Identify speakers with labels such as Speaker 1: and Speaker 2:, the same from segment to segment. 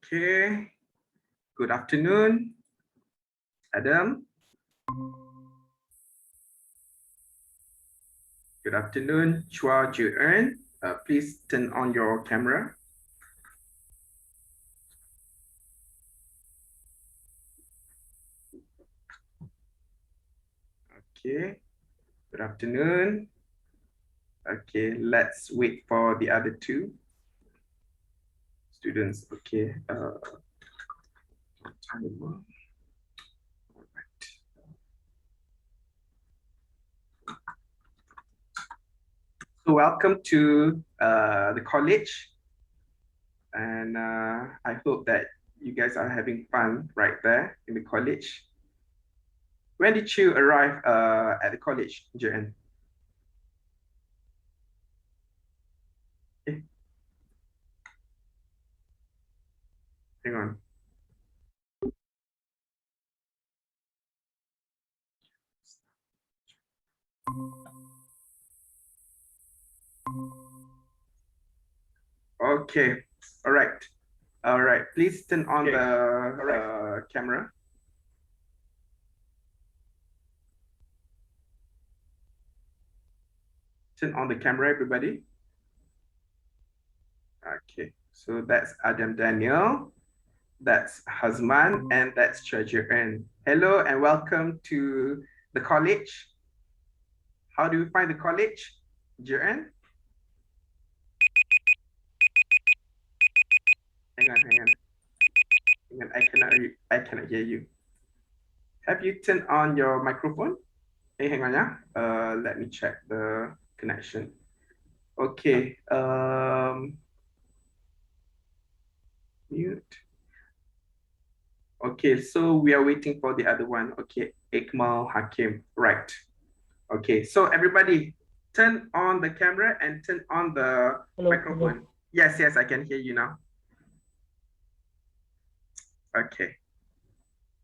Speaker 1: Okay, good afternoon, Adam. Good afternoon, Chua Ju-eun. Please turn on your camera. Okay, good afternoon. Okay, let's wait for the other two students. Okay, timer. All right. So welcome to the college, and I hope that you guys are having fun right there in the college. When did you arrive at the college, Jen? Hang on. Okay. All right. All right. Please turn on the camera. Turn on the camera, everybody. Okay. So that's Adam Daniel. That's Hazman, and that's Chua. Hello and welcome to the college. How do you find the college, Jiren? Hang on. I cannot hear you. Have you turned on your microphone? Hey, hang on, yeah. Let me check the connection. Okay. Mute. Okay, so we are waiting for the other one. Okay, Ikmal Hakim. Right. Okay, so everybody turn on the camera and turn on the microphone. Hello. Yes, I can hear you now. Okay,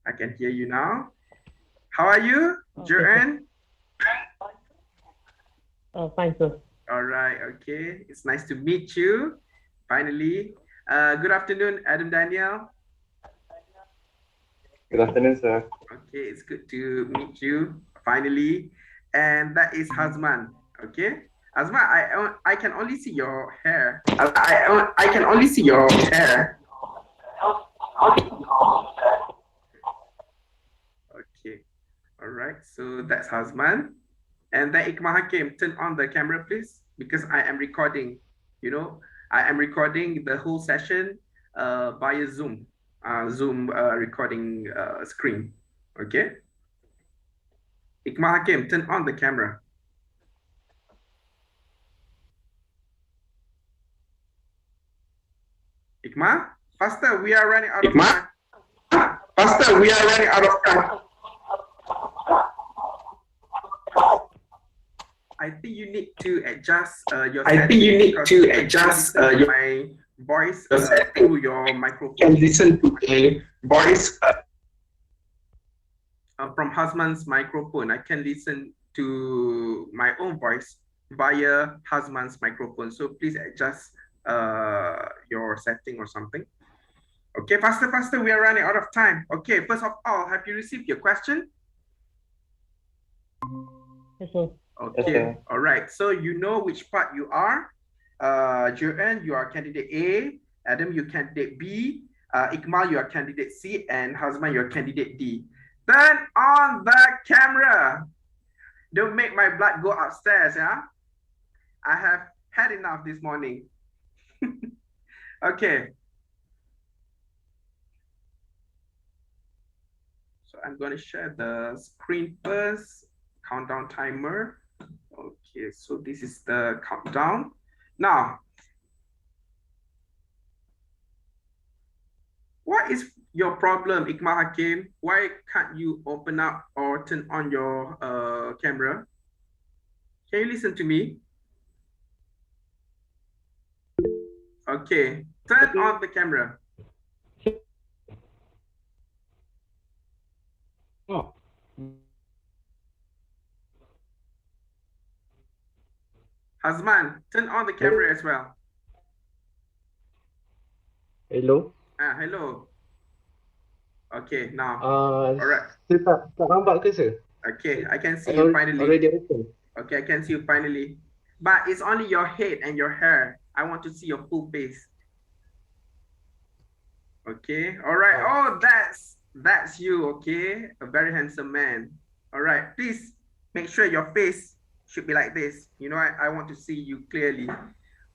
Speaker 1: I can hear you now. How are you, Juren?
Speaker 2: Fine, sir.
Speaker 1: All right, okay. It's nice to meet you, finally. Good afternoon, Adam Daniel.
Speaker 3: Good afternoon, sir.
Speaker 1: Okay, it's good to meet you, finally. And that is Hazman, okay? Hazman, I can only see your hair. I can only see your hair. Okay, all right, so that's Hazman. And then Ikmal Hakim, turn on the camera, please, because I am recording, I am recording the whole session via Zoom, recording screen, okay? Ikmal Hakim, turn on the camera. Ikmal, faster, we are running out of time. Faster, we are running out of time. I think you need to adjust your my voice through your microphone.
Speaker 4: Can listen to a voice
Speaker 1: from Hazman's microphone. I can listen to my own voice via Hazman's microphone. So please adjust your setting or something. Okay, faster. We are running out of time. Okay, first of all, have you received your question?
Speaker 2: Yes, sir.
Speaker 1: Okay, all right. So you know which part you are. Juren, you are candidate A. Adam, you candidate B. Ikmal, you are candidate C. And Hazman, you are candidate D. Turn on the camera. Don't make my blood go upstairs, yeah? I have had enough this morning. Okay. So I'm going to share the screen first. Countdown timer. Okay, so this is the countdown. Now, what is your problem, Ikmal Hakim? Why can't you open up or turn on your camera? Can you listen to me? Okay, turn on the camera.
Speaker 3: Oh.
Speaker 1: Hazman, turn on the camera as well.
Speaker 3: Hello.
Speaker 1: Hello. Okay, now.
Speaker 4: Uh,
Speaker 1: Alright.
Speaker 4: saya tak nampak ke sir?
Speaker 1: Okay, I can see
Speaker 4: I
Speaker 1: you finally.
Speaker 4: already open.
Speaker 1: Okay, I can see you finally. But it's only your head and your hair. I want to see your full face. Okay, all right. Oh, that's you, okay? A very handsome man. All right, please make sure your face should be like this. You know, I want to see you clearly.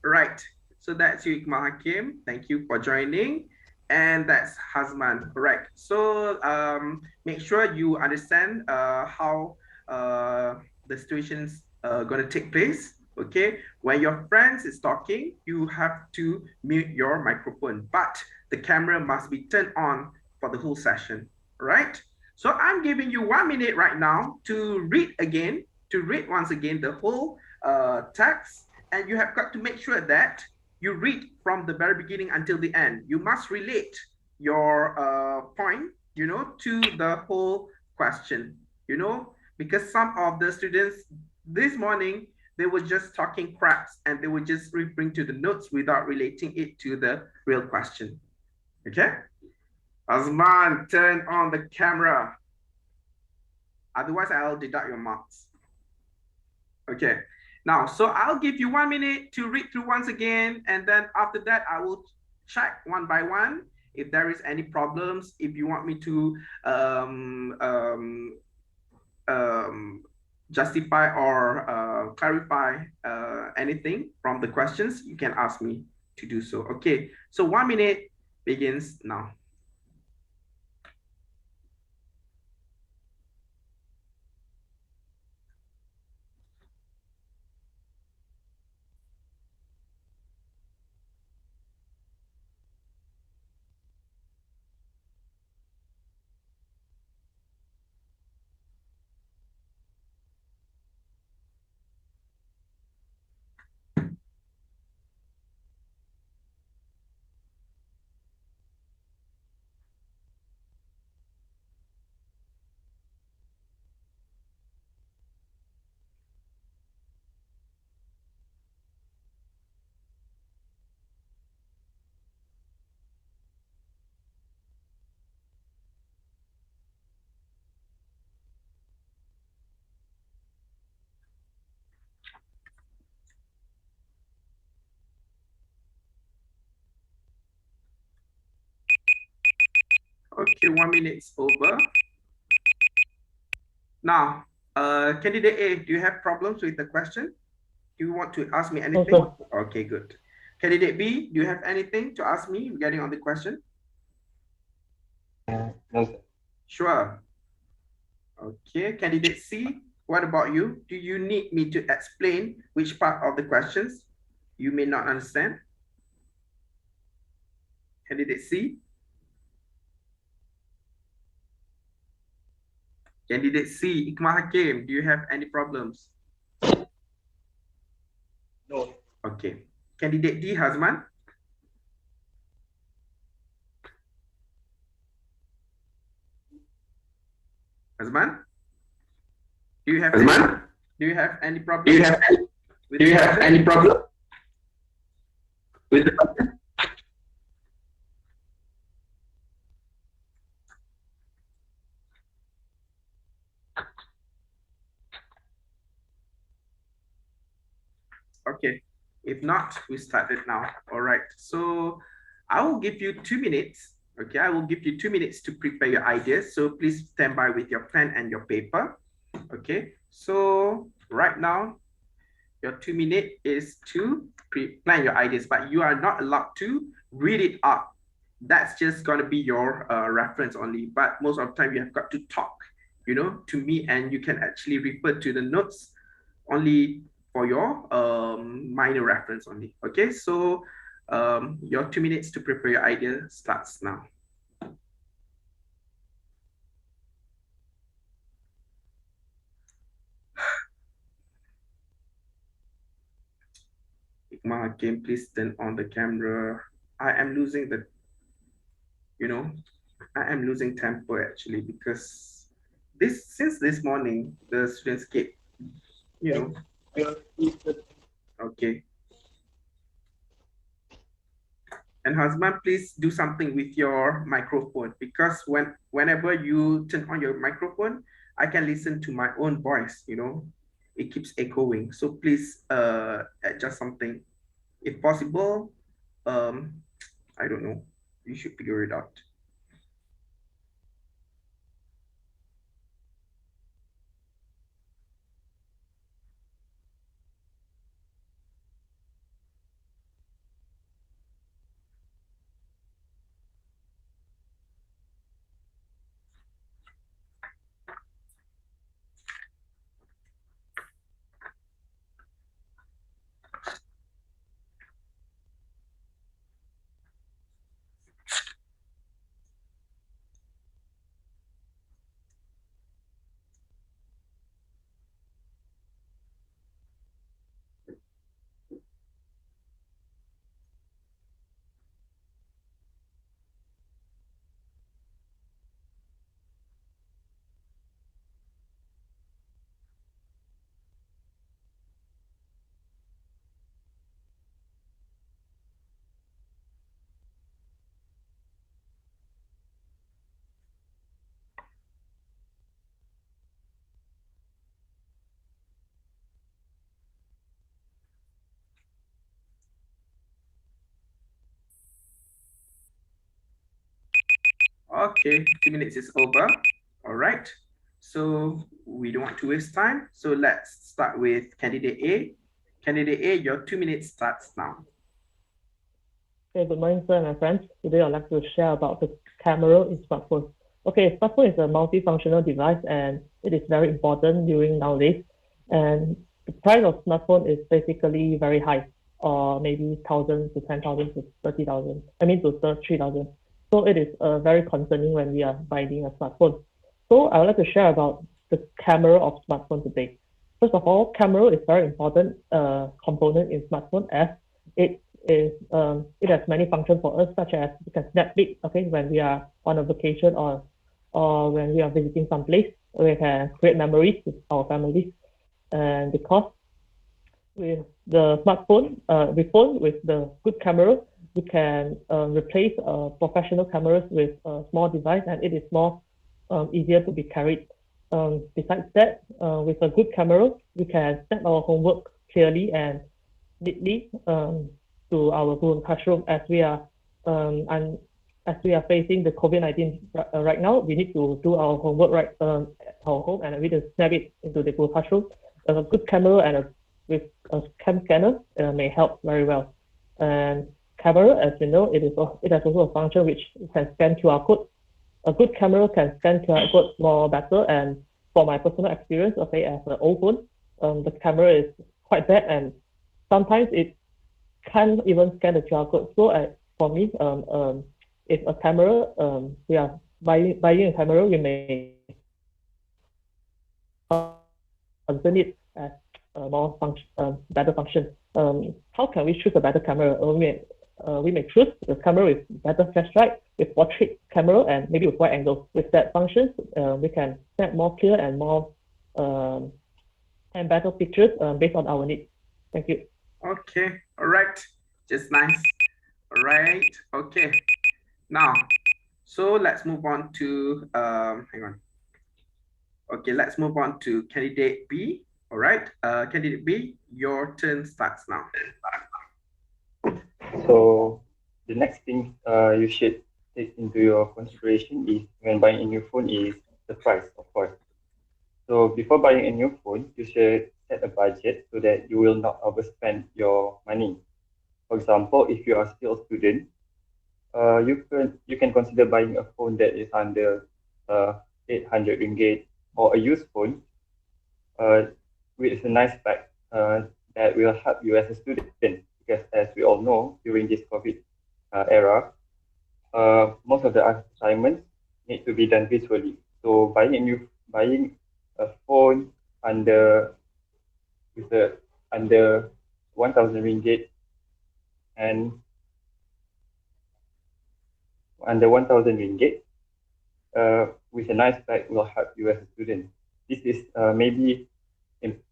Speaker 1: Right, so that's you, Iqmal Hakim. Thank you for joining. And that's Hazman. Right, so make sure you understand how the situation's going to take place. Okay, when your friends is talking, you have to mute your microphone, but the camera must be turned on for the whole session. Right, so I'm giving you 1 minute right now to read once again the whole text, and you have got to make sure that you read from the very beginning until the end. You must relate your point, you know, to the whole question, you know, because some of the students this morning, they were just talking craps and they were just referring to the notes without relating it to the real question. Okay? Azman, turn on the camera. Otherwise, I'll deduct your marks. Okay. Now, so I'll give you 1 minute to read through once again, and then after that, I will check one by one if there is any problems. If you want me to justify or clarify anything from the questions, you can ask me to do so. Okay, so 1 minute begins now. Okay, 1 minute's over. Now, candidate A, do you have problems with the question? Do you want to ask me anything?
Speaker 2: No,
Speaker 1: okay, good. Candidate B, do you have anything to ask me regarding on the question?
Speaker 4: No, sir.
Speaker 1: Sure. Okay, candidate C, what about you? Do you need me to explain which part of the questions you may not understand? Candidate C? Candidate C, Iqmal Hakim, do you have any problems?
Speaker 4: No.
Speaker 1: Okay. Candidate D, Hazman? Hazman? Do you have
Speaker 4: Hazman?
Speaker 1: do you have any problem?
Speaker 4: Do you have any problem with the question?
Speaker 1: Okay. If not, we start it now. All right. So I will give you 2 minutes. Okay. I will give you 2 minutes to prepare your ideas. So please stand by with your pen and your paper. Okay. So right now, your 2 minutes is to plan your ideas, but you are not allowed to read it up. That's just going to be your reference only. But most of the time, you have got to talk, you know, to me, and you can actually refer to the notes only for your minor reference only. Okay, so your 2 minutes to prepare your idea starts now. Iqmal Hakim, please turn on the camera. I am losing the, you know, I am losing tempo actually because since this morning the students keep, you know, okay. And Hasman, please do something with your microphone, because whenever you turn on your microphone, I can listen to my own voice, you know, it keeps echoing. So please adjust something. If possible, I don't know, you should figure it out. Okay, 2 minutes is over. All right. So we don't want to waste time. So let's start with candidate A. Candidate A, your 2 minutes starts now.
Speaker 2: Okay, good morning, sir and my friends. Today I'd like to share about the camera in smartphone. Okay, smartphone is a multifunctional device and it is very important during nowadays. And the price of smartphone is basically very high, or maybe 1,000 to 10,000 to 30,000. I mean to 3,000. So it is very concerning when we are buying a smartphone. So I would like to share about the camera of smartphone today. First of all, camera is very important component in smartphone as it has many functions for us, such as we can snap pic, okay, when we are on a vacation or when we are visiting some place, we can create memories with our families. And because with the smartphone, with phone with the good camera, we can replace professional cameras with a small device, and it is more easier to be carried. Besides that, with a good camera, we can set our homework clearly and neatly to our Google Classroom as we are and as we are facing the COVID-19 right now. We need to do our homework right at our home, and we need to snap it into the Google Classroom. A good camera and with a cam scanner may help very well. And camera, as you know, it has also a function which can scan QR code. A good camera can scan QR code more better. And for my personal experience, okay, as an old phone, the camera is quite bad, and sometimes it can't even scan the QR code. So for me, if a camera, we are buying a camera, we may concern it as more better function. How can we choose a better camera? We may choose the camera with better flashlight, with portrait camera, and maybe with wide angle. With that functions, we can snap more clear and more and better pictures based on our needs. Thank you.
Speaker 1: Okay, all right, just nice. All right, okay. Now, so let's move on to, hang on. Okay, let's move on to candidate B. All right, candidate B, your turn starts now.
Speaker 3: So the next thing you should take into your consideration is when buying a new phone is the price, of course. So before buying a new phone, you should set a budget so that you will not overspend your money. For example, if you are still a student, you can consider buying a phone that is under 800 ringgit, or a used phone with a nice spec that will help you as a student, because as we all know, during this COVID era, most of the assignments need to be done visually. So buying a phone under under 1,000 ringgit and under 1,000 ringgit with a nice bag will help you as a student. This is maybe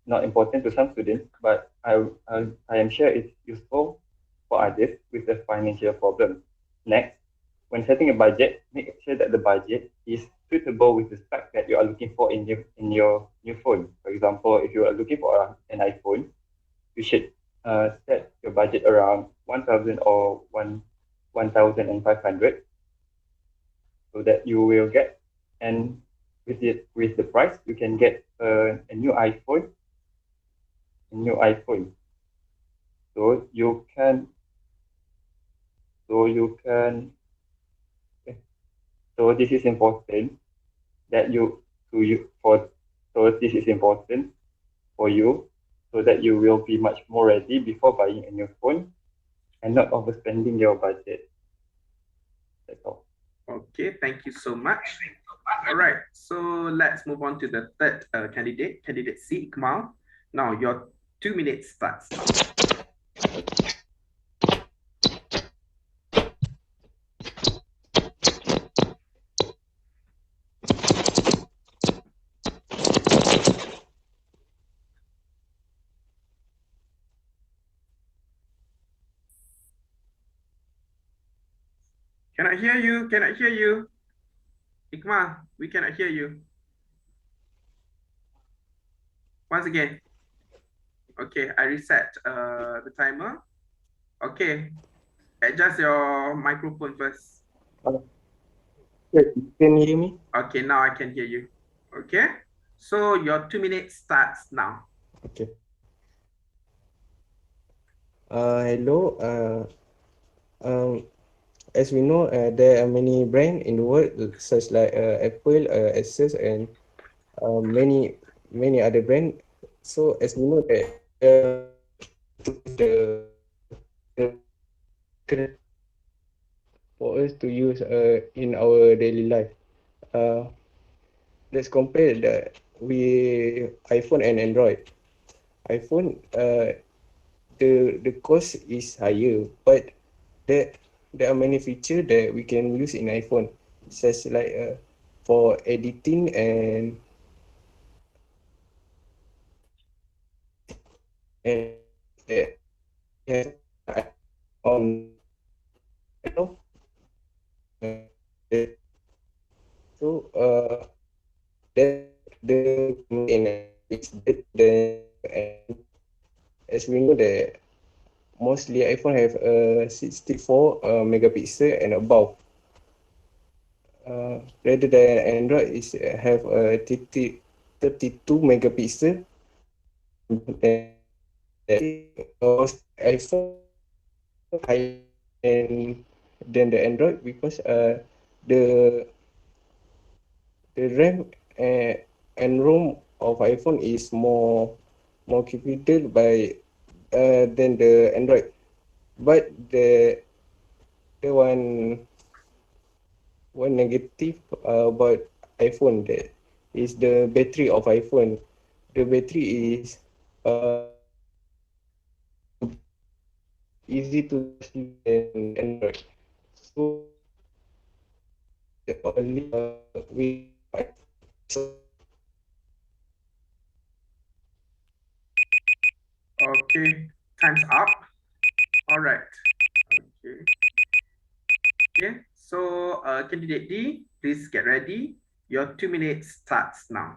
Speaker 3: not important to some students, but I am sure it's useful for others with a financial problem. Next, when setting a budget, make sure that the budget is suitable with the spec that you are looking for in your new phone. For example, if you are looking for an iPhone, you should set your budget around 1,000 or 1,500 so that you will get, and with the price you can get a new iPhone, a new iPhone. So you can so this is important that you to you for so this is important for you so that you will be much more ready before buying a new phone and not overspending your budget. That's all.
Speaker 1: Okay, thank you so much. All right, so let's move on to the third candidate, candidate C, Ikmal. Now your 2 minutes starts. Cannot hear you, cannot hear you. Ikmal, we cannot hear you. Once again. Okay, I reset the timer. Okay, adjust your microphone first.
Speaker 5: Can you hear me?
Speaker 1: Okay, now I can hear you. Okay, so your 2 minutes starts now.
Speaker 5: Okay. Hello. As we know, there are many brands in the world, such like Apple, Asus, and many other brands. So as we know that the for us to use in our daily life. Let's compare with iPhone and Android. iPhone, the cost is higher, but there are many features that we can use in iPhone, such like for editing and yeah, on so that the in it's the and as we know that mostly iPhone have 64 megapixel and above. Rather than Android is have 32 megapixel. Most iPhone higher than the Android because the RAM and ROM of iPhone is more capable by than the Android. But the one negative about iPhone that is the battery of iPhone. The battery is easy to use than Android. So only we
Speaker 1: Okay, time's up. All right. Okay. Okay, so candidate D, please get ready. Your 2 minutes starts now.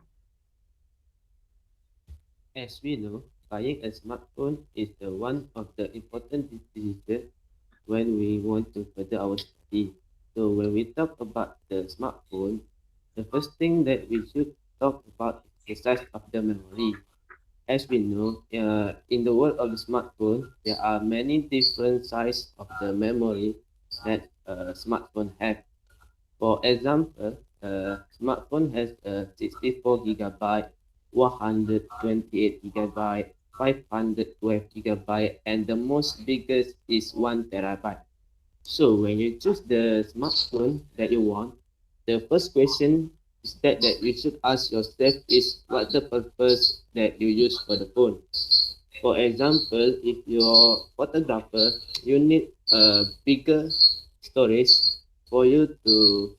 Speaker 6: As we know, buying a smartphone is one of the important decisions when we want to further our study. So when we talk about the smartphone, the first thing that we should talk about is the size of the memory. As we know, in the world of the smartphone, there are many different sizes of the memory that a smartphone have. For example, a smartphone has a 64 gigabyte, 128 gigabyte, 512 gigabyte, and the most biggest is 1 terabyte. So when you choose the smartphone that you want, the first question is that you should ask yourself is what the purpose that you use for the phone. For example, if you're photographer, you need a bigger storage for you to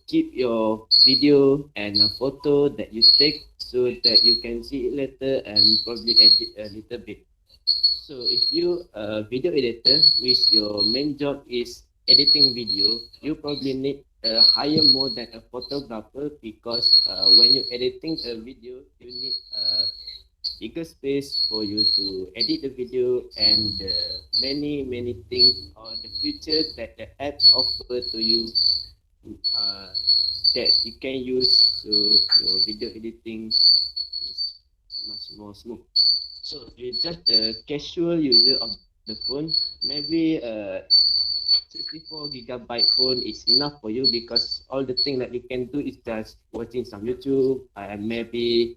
Speaker 6: keep your video and a photo that you take so that you can see it later and probably edit a little bit. So if you a video editor, which your main job is editing video, you probably need hire more than a photographer because when you're editing a video, you need bigger space for you to edit the video and many things or the features that the app offer to you uh, that you can use to your video editing is much more smooth. So if you're just a casual user of the phone, maybe 64 gigabyte phone is enough for you because all the thing that you can do is just watching some YouTube and maybe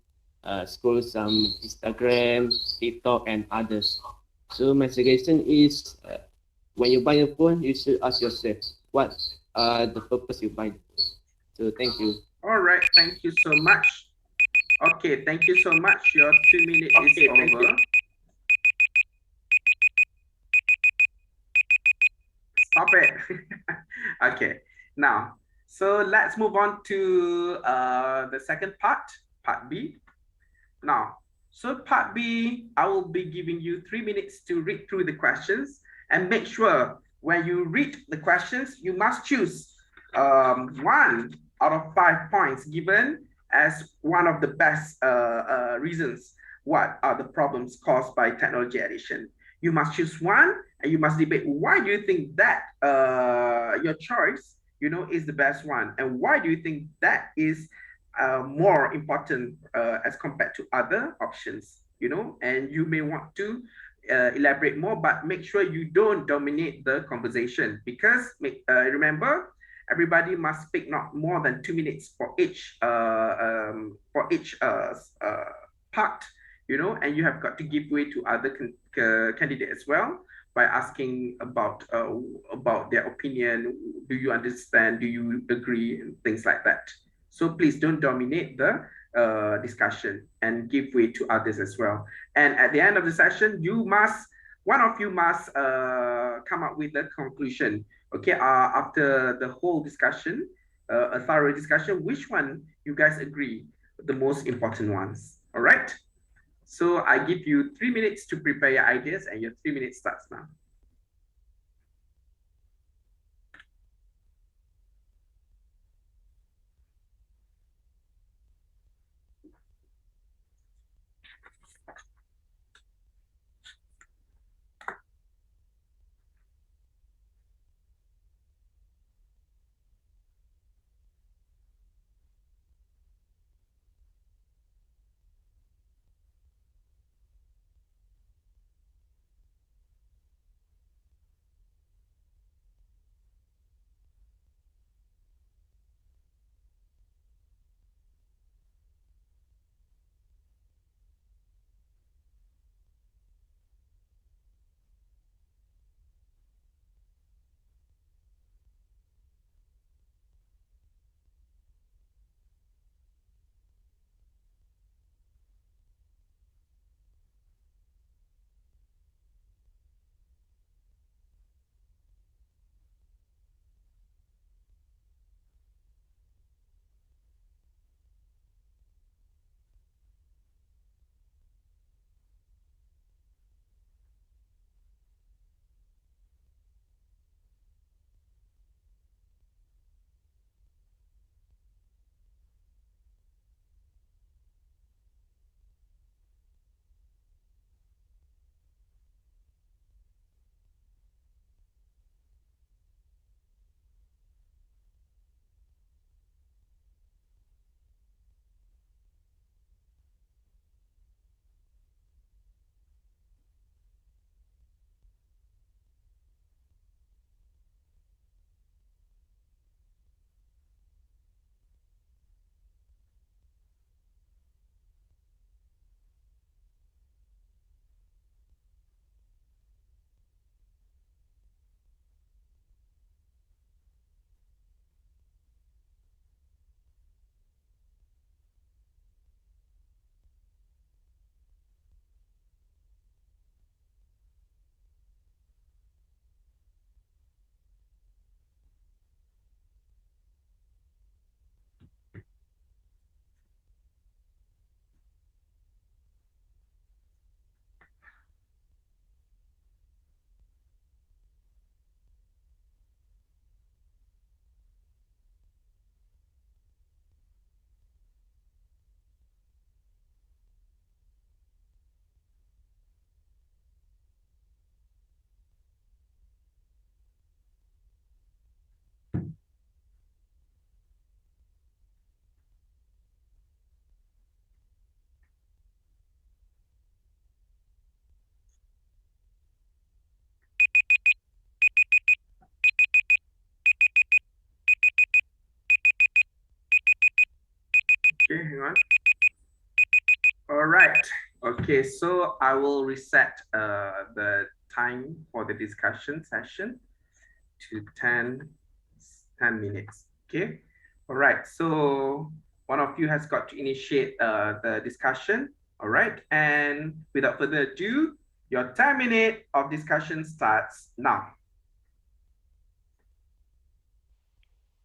Speaker 6: scroll some Instagram, TikTok, and others. So my suggestion is when you buy a phone, you should ask yourself what the purpose you buy the phone. So thank you.
Speaker 1: All right, thank you so much. Okay, thank you so much. Your 2 minutes is over. Stop it. Okay, now, so let's move on to the second part B. Now, so part B, I will be giving you 3 minutes to read through the questions and make sure when you read the questions, you must choose 1 out of 5 points given as one of the best reasons what are the problems caused by technology addiction. You must choose one and you must debate why do you think that your choice, is the best one, and why do you think that is more important as compared to other options, and you may want to elaborate more, but make sure you don't dominate the conversation because remember, everybody must speak not more than 2 minutes for each part, and you have got to give way to other candidate as well by asking about their opinion. Do you understand? Do you agree? And things like that. So please don't dominate the discussion and give way to others as well. And at the end of the session, one of you must come up with a conclusion. Okay, after the whole discussion, a thorough discussion, which one you guys agree the most important ones? All right. So I give you 3 minutes to prepare your ideas, and your 3 minutes starts now. Okay, hang on. All right. Okay, so I will reset the time for the discussion session to 10 minutes. Okay. All right. So one of you has got to initiate the discussion. All right. And without further ado, your 10-minute of discussion starts now.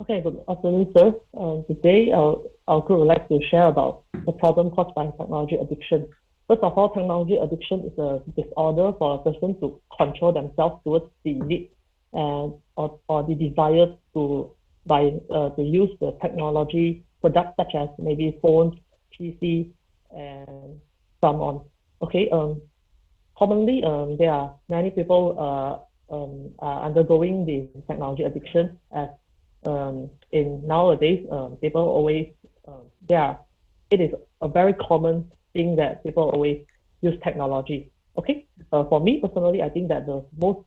Speaker 2: Okay, good afternoon, sir. Today, our group would like to share about the problem caused by technology addiction. First of all, technology addiction is a disorder for a person to control themselves towards the need and or the desire to use the technology products such as maybe phones, PC, and so on. Okay, commonly, there are many people are undergoing the technology addiction as in nowadays, people always, it is a very common thing that people always use technology. Okay, for me personally, I think that the most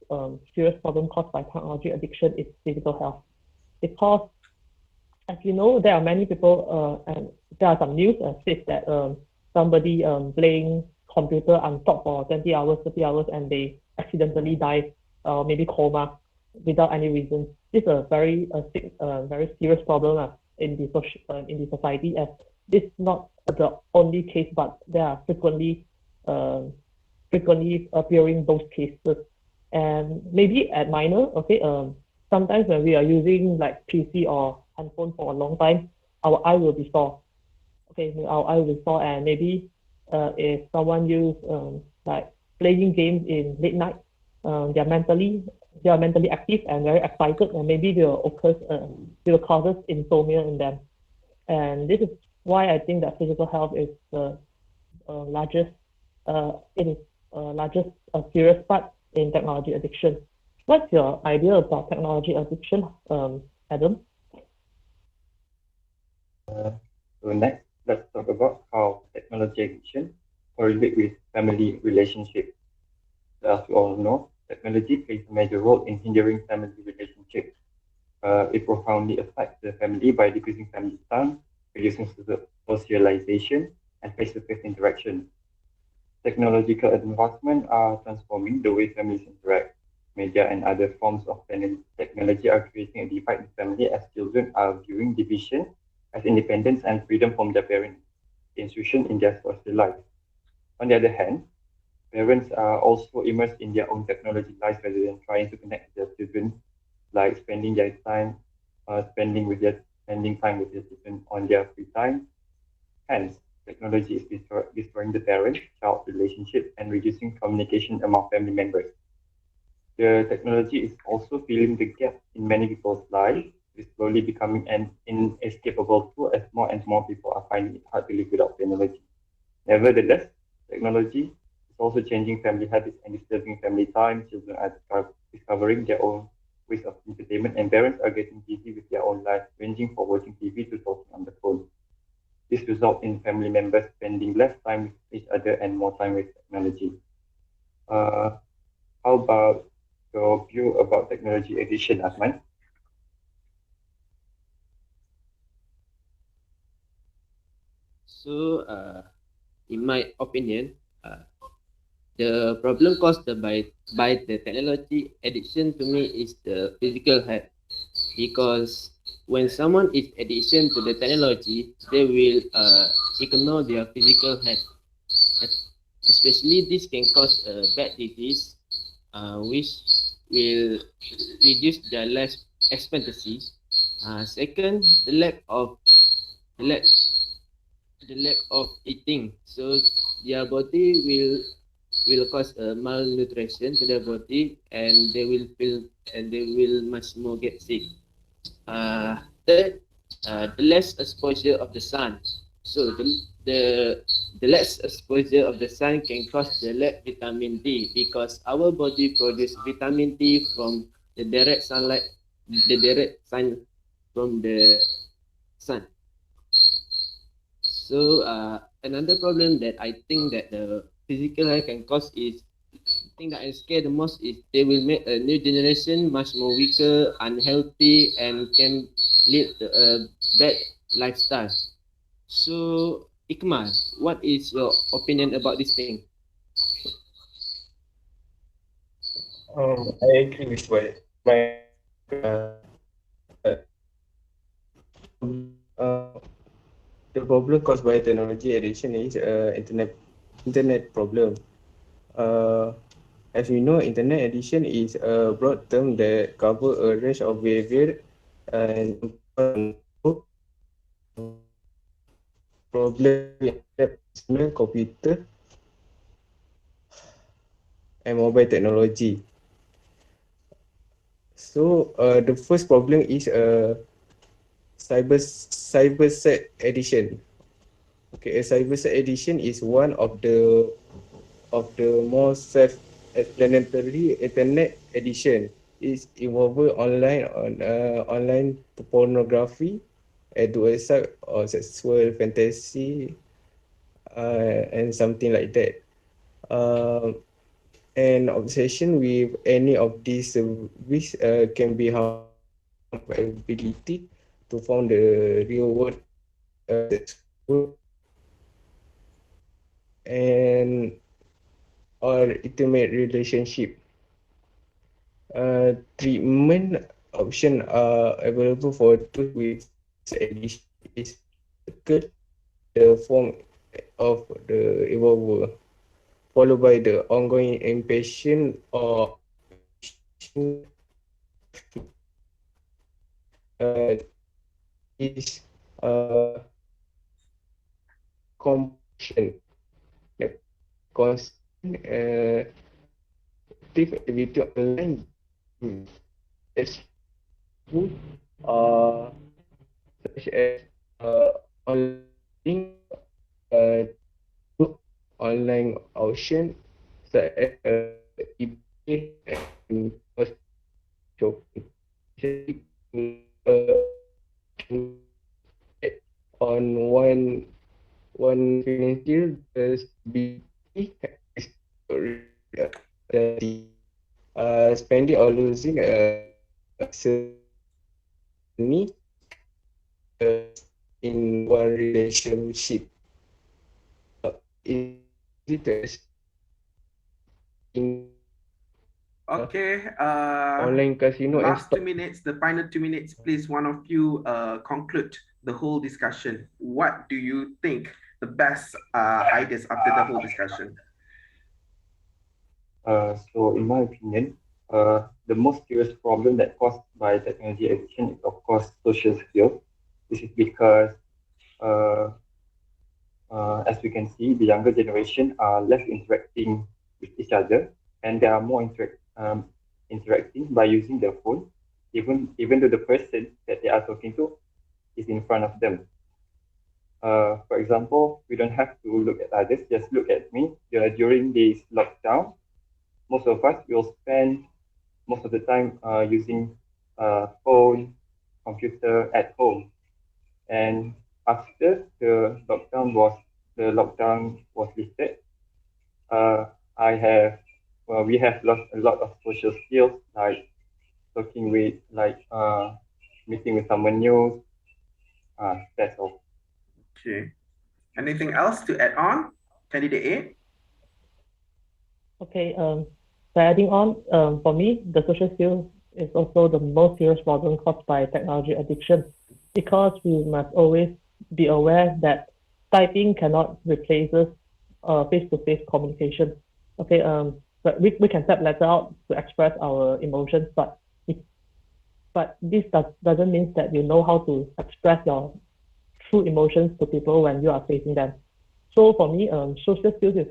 Speaker 2: serious problem caused by technology addiction is physical health, because as you know, there are many people, and there are some news says that somebody playing computer on-stop for 20 hours, 30 hours, and they accidentally die, maybe coma, without any reason. This is a very serious problem in the society, as this is not the only case, but there are frequently appearing those cases. And maybe at minor, okay, sometimes when we are using like PC or handphone for a long time, our eye will be sore. Okay, our eye will be sore, and maybe if someone use like playing games in late night, they are mentally active and very excited, and maybe they will causes insomnia in them. And this is why I think that physical health is the largest serious part in technology addiction. What's your idea about technology addiction, Adam?
Speaker 3: So next, let's talk about how technology addiction correlates with family relationships. As we all know, technology plays a major role in hindering family relationships. It profoundly affects the family by decreasing family time, reducing socialization, and face-to-face interaction. Technological advancements are transforming the way families interact. Media and other forms of technology are creating a divide in family as children are viewing division as independence and freedom from their parents' institution in their social life. On the other hand, parents are also immersed in their own technology lives rather than trying to connect with their children, like spending time with their children on their free time. Hence, technology is destroying the parent-child relationship and reducing communication among family members. The technology is also filling the gap in many people's lives. It's slowly becoming an inescapable tool as more and more people are finding it hard to live without technology. Nevertheless, technology is also changing family habits and disturbing family time. Children are discovering their own ways of entertainment, and parents are getting busy with their own lives, ranging from watching TV to talking on the phone. This results in family members spending less time with each other and more time with technology. How about your view about technology addiction, Ahmad?
Speaker 6: So, in my opinion, the problem caused by the technology addiction to me is the physical health, because when someone is addiction to the technology, they will ignore their physical health. Especially this can cause a bad disease, which will reduce their life expectancy. Second, the lack the lack of eating, so their body will cause a malnutrition to their body, and they will much more get sick. Third, the less exposure of the sun. So the less exposure of the sun can cause the lack vitamin D, because our body produces vitamin D from the direct sunlight, the direct sun from the sun. So another problem that I think that the physical health can cause is, the thing that I scare the most is they will make a new generation much more weaker, unhealthy, and can lead to a bad lifestyle. So, Ikmal, what is your opinion about this thing?
Speaker 5: I agree with what my uh, the problem caused by technology addiction is internet problem. Uh, as we know, internet addiction is a broad term that cover a range of behavior and problem in personal computer and mobile technology. So the first problem is cyber set addiction. Okay, a cyber set addiction is one of the most self-explanatory internet addiction. It's involved online pornography, website or sexual fantasy, and something like that. Um, an obsession with any of these services can be harmful ability to form the real world sexual and or intimate relationship. Treatment options are available for those with cyber addiction is the form of the evolver, followed by the ongoing impatient or addiction uh, is compulsion, the constant active activity online as food uh, such as online uh, online auction such as eBay and shopping. Uh, on one financial stability is reality. Spending or losing money in one relationship. Is it in
Speaker 1: Okay.
Speaker 5: online casino and
Speaker 1: Last
Speaker 5: stock?
Speaker 1: 2 minutes, the final 2 minutes, please. One of you conclude the whole discussion. What do you think the best ideas after the whole discussion?
Speaker 3: So in my opinion, the most serious problem that caused by technology addiction is of course social skills. This is because uh, as we can see, the younger generation are less interacting with each other, and they are more interacting by using their phone, even though the person that they are talking to is in front of them. For example, we don't have to look at others, just look at me. During this lockdown, most of us will spend most of the time using phone, computer at home. And after the lockdown was lifted, uh, we have lost a lot of social skills like talking with meeting with someone new. That's all.
Speaker 1: Okay. Anything else to add on, candidate A?
Speaker 2: Okay, by adding on, for me, the social skill is also the most serious problem caused by technology addiction because we must always be aware that typing cannot replace face-to-face communication. Okay, but we can type letter out to express our emotions, but this doesn't mean that you know how to express your true emotions to people when you are facing them. So for me, social skills is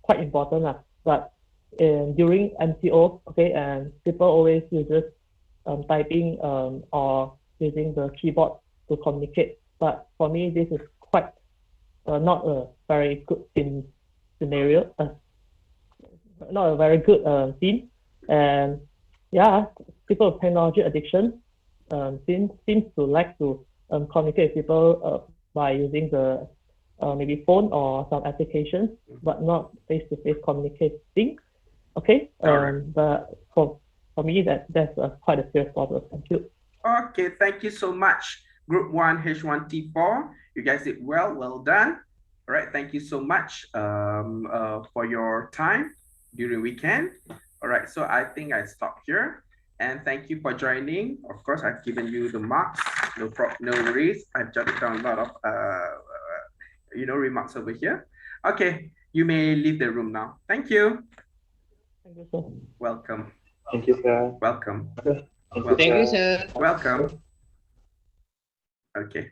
Speaker 2: quite important lah. But during MCO, okay, and people always uses typing or using the keyboard to communicate. But for me, this is quite not a very good scenario, not a very good theme. And yeah, people with technology addiction seems to like to communicate with people by using the maybe phone or some applications, but not face-to-face communicating. Okay, but for me that's quite a serious problem. Thank you.
Speaker 1: Okay, thank you so much, Group 1 H1T4, you guys did well. Well done. All right, thank you so much for your time during weekend. All right, so I think I stop here. And thank you for joining. Of course, I've given you the marks. No worries. I've jotted down a lot of remarks over here. Okay, you may leave the room now. Thank you.
Speaker 2: Thank you, sir.
Speaker 1: Welcome.
Speaker 3: Thank you, sir.
Speaker 1: Welcome.
Speaker 3: Thank you, sir.
Speaker 1: Welcome. Okay.